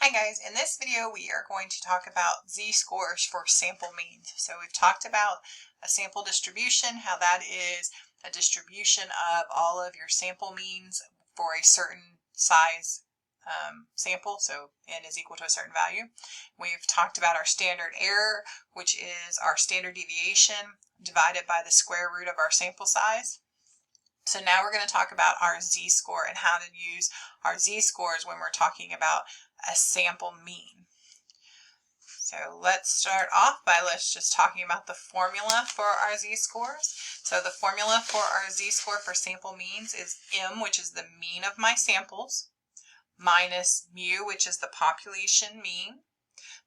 Hi guys, in this video we are going to talk about z-scores for sample means. So we've talked about a sample distribution, how that is a distribution of all of your sample means for a certain size sample, so n is equal to a certain value. We've talked about our standard error, which is our standard deviation divided by the square root of our sample size. So now we're going to talk about our z-score and how to use our z-scores when we're talking about a sample mean. So let's start off by just talking about the formula for our z-scores. So the formula for our z-score for sample means is m, which is the mean of my samples, minus mu, which is the population mean,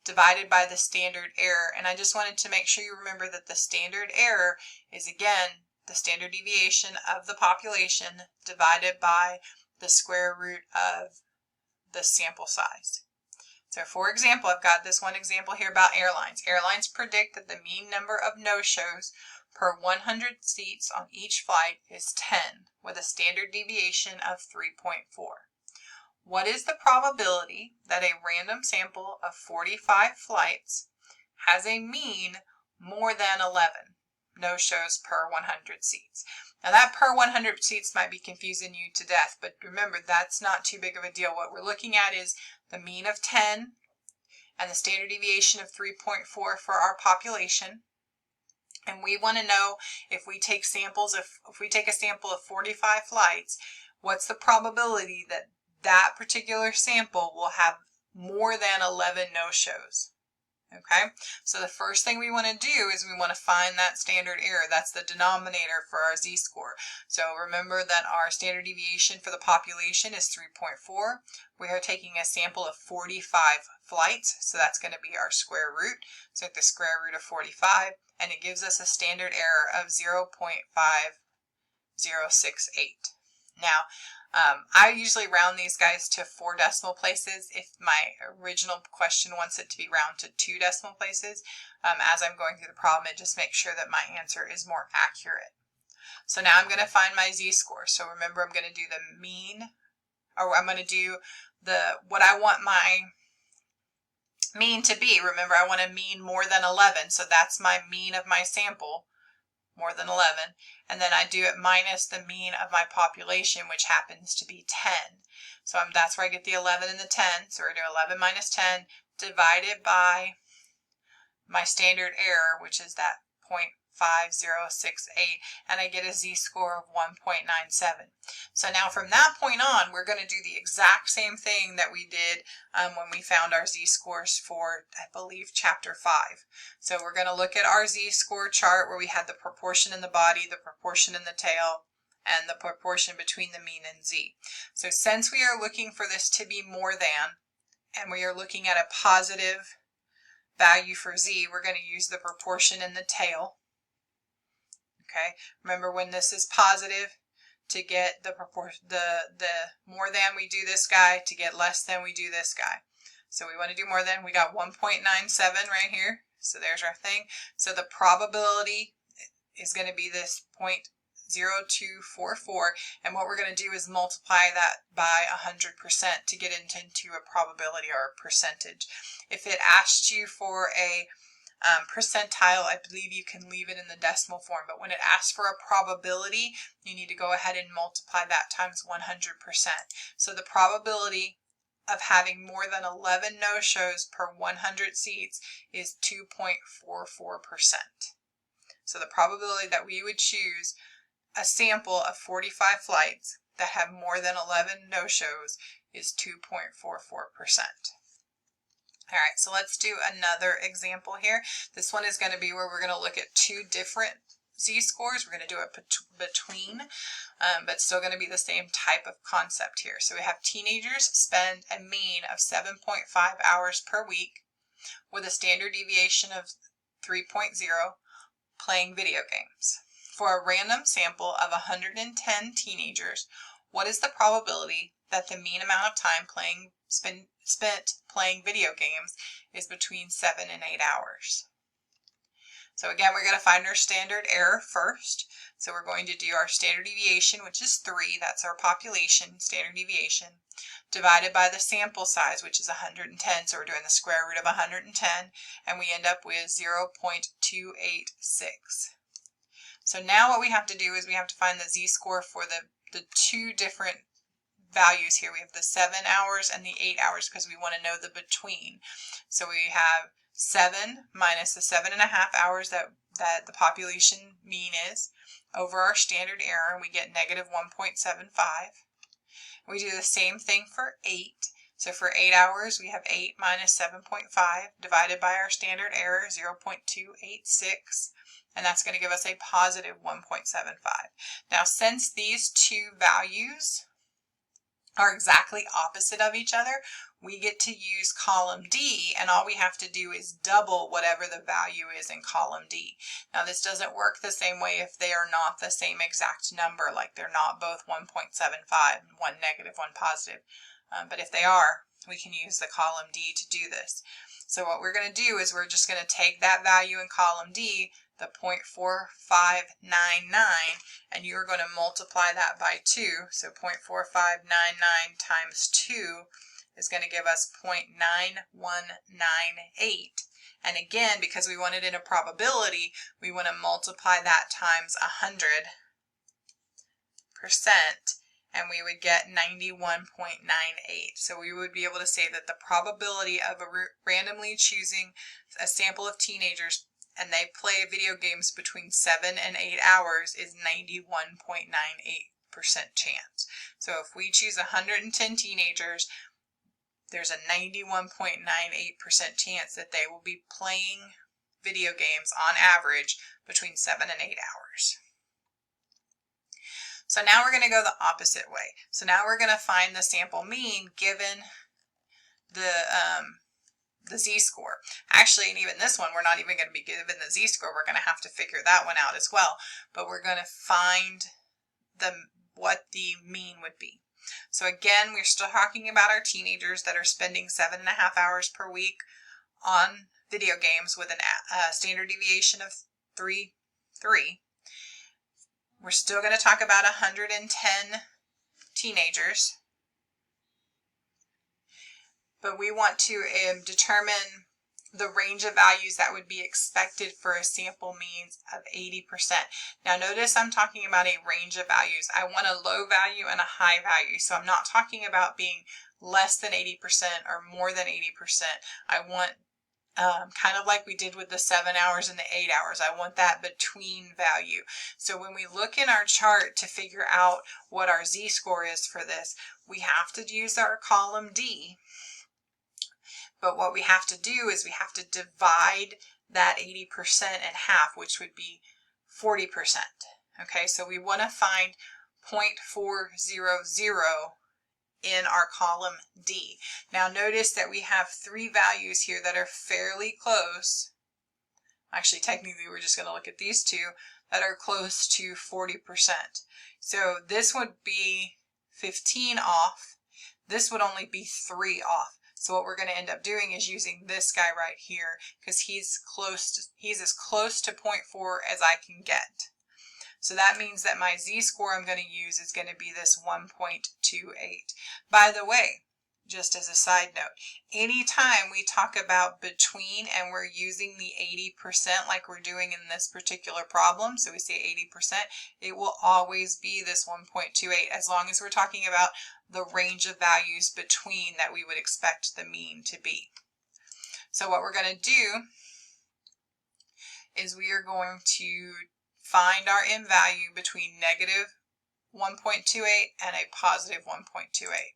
divided by the standard error. And I just wanted to make sure you remember that the standard error is, again, the standard deviation of the population divided by the square root of the sample size. So for example, I've got this one example here about airlines. Airlines predict that the mean number of no-shows per 100 seats on each flight is 10, with a standard deviation of 3.4. What is the probability that a random sample of 45 flights has a mean more than 11 no-shows per 100 seats? Now that per 100 seats might be confusing you to death, but remember that's not too big of a deal. What we're looking at is the mean of 10 and the standard deviation of 3.4 for our population. And we want to know if we take a sample of 45 flights, what's the probability that that particular sample will have more than 11 no-shows. Okay, so the first thing we want to do is we want to find that standard error. That's the denominator for our z-score. So remember that our standard deviation for the population is 3.4. We are taking a sample of 45 flights, so that's going to be our square root. So the square root of 45, and it gives us a standard error of 0.5068. Now, I usually round these guys to 4 decimal places. If my original question wants it to be round to 2 decimal places, as I'm going through the problem, it just makes sure that my answer is more accurate. So now I'm going to find my z-score. So remember, I'm going to do the mean, or I'm going to do what I want my mean to be. Remember, I want a mean more than 11, so that's my mean of my sample, more than 11, and then I do it minus the mean of my population, which happens to be 10. So that's where I get the 11 and the 10. So we're going to do 11 minus 10 divided by my standard error, which is that 0.5068, and I get a z-score of 1.97. So now from that point on, we're going to do the exact same thing that we did when we found our z-scores for, I believe, chapter 5. So we're going to look at our z-score chart where we had the proportion in the body, the proportion in the tail, and the proportion between the mean and z. So since we are looking for this to be more than, and we are looking at a positive value for z, we're going to use the proportion in the tail. Okay, remember when this is positive, to get the proportion, the more than we do this guy, to get less than we do this guy. So we want to do more than, we got 1.97 right here. So there's our thing. So the probability is going to be this 0.0244, and what we're going to do is multiply that by 100% to get into a probability or a percentage. If it asked you for a percentile, I believe you can leave it in the decimal form, but when it asks for a probability, you need to go ahead and multiply that times 100%. So the probability of having more than 11 no-shows per 100 seats is 2.44%. So the probability that we would choose a sample of 45 flights that have more than 11 no-shows is 2.44%. All right, so let's do another example here. This one is going to be where we're going to look at 2 different z-scores. We're going to do it between, but still going to be the same type of concept here. So we have teenagers spend a mean of 7.5 hours per week with a standard deviation of 3.0 playing video games. For a random sample of 110 teenagers, what is the probability that the mean amount of time spent playing video games is between 7 and 8 hours? So again, we're going to find our standard error first. So we're going to do our standard deviation, which is 3. That's our population standard deviation, divided by the sample size, which is 110. So we're doing the square root of 110, and we end up with 0.286. So now what we have to do is we have to find the z-score for the two different values here. We have the 7 hours and the 8 hours because we want to know the between. So we have 7 minus the 7.5 hours that the population mean is over our standard error, and we get negative 1.75. We do the same thing for 8. So for 8 hours, we have 8 minus 7.5 divided by our standard error, 0.286. And that's going to give us a positive 1.75. Now, since these two values are exactly opposite of each other, we get to use column D, and all we have to do is double whatever the value is in column D. Now, this doesn't work the same way if they are not the same exact number, like they're not both 1.75, one negative, one positive. But if they are, we can use the column D to do this. So what we're going to do is we're just going to take that value in column D, the 0.4599, and you're going to multiply that by 2. So 0.4599 times 2 is going to give us 0.9198. And again, because we want it in a probability, we want to multiply that times 100%, and we would get 91.98. So we would be able to say that the probability of randomly choosing a sample of teenagers and they play video games between 7 and 8 hours is 91.98% chance. So if we choose 110 teenagers, there's a 91.98% chance that they will be playing video games on average between 7 and 8 hours. So now we're going to go the opposite way. So now we're going to find the sample mean given the z-score. Actually, and even this one, we're not even going to be given the z-score. We're going to have to figure that one out as well. But we're going to find what the mean would be. So again, we're still talking about our teenagers that are spending 7.5 hours per week on video games with a standard deviation of 3. We're still going to talk about 110 teenagers. But we want to determine the range of values that would be expected for a sample mean of 80%. Now notice I'm talking about a range of values. I want a low value and a high value. So I'm not talking about being less than 80% or more than 80%. I want kind of like we did with the 7 hours and the 8 hours. I want that between value. So when we look in our chart to figure out what our z-score is for this, we have to use our column D. But what we have to do is we have to divide that 80% in half, which would be 40%. Okay, so we want to find 0.400 in our column D. Now notice that we have 3 values here that are fairly close. Actually, technically, we're just going to look at these 2 that are close to 40%. So this would be 15 off. This would only be 3 off. So what we're going to end up doing is using this guy right here because he's as close to 0.4 as I can get. So that means that my z-score I'm going to use is going to be this 1.28. By the way, just as a side note, anytime we talk about between and we're using the 80% like we're doing in this particular problem, so we say 80%, it will always be this 1.28 as long as we're talking about the range of values between that we would expect the mean to be. So what we're going to do is we are going to find our m value between negative 1.28 and a positive 1.28.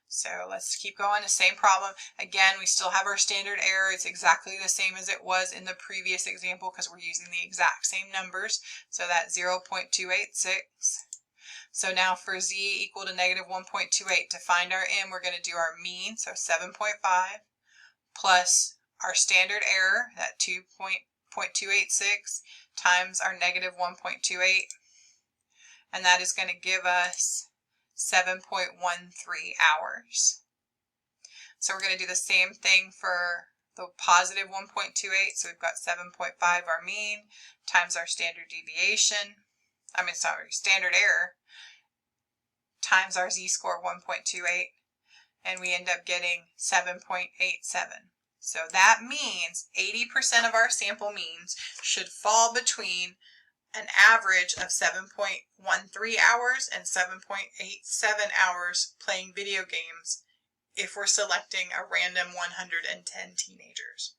So let's keep going, the same problem. Again, we still have our standard error. It's exactly the same as it was in the previous example because we're using the exact same numbers. So that's 0.286. So now for z equal to negative 1.28, to find our m, we're going to do our mean, so 7.5, plus our standard error, that 2.286, times our negative 1.28, and that is going to give us 7.13 hours. So we're going to do the same thing for the positive 1.28, so we've got 7.5 our mean, times our standard deviation, standard error, times our z-score 1.28, and we end up getting 7.87. So that means 80% of our sample means should fall between an average of 7.13 hours and 7.87 hours playing video games if we're selecting a random 110 teenagers.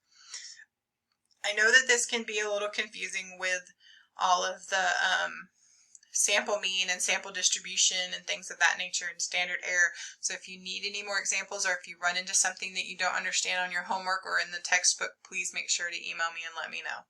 I know that this can be a little confusing with all of the sample mean and sample distribution and things of that nature and standard error. So if you need any more examples, or if you run into something that you don't understand on your homework or in the textbook, please make sure to email me and let me know.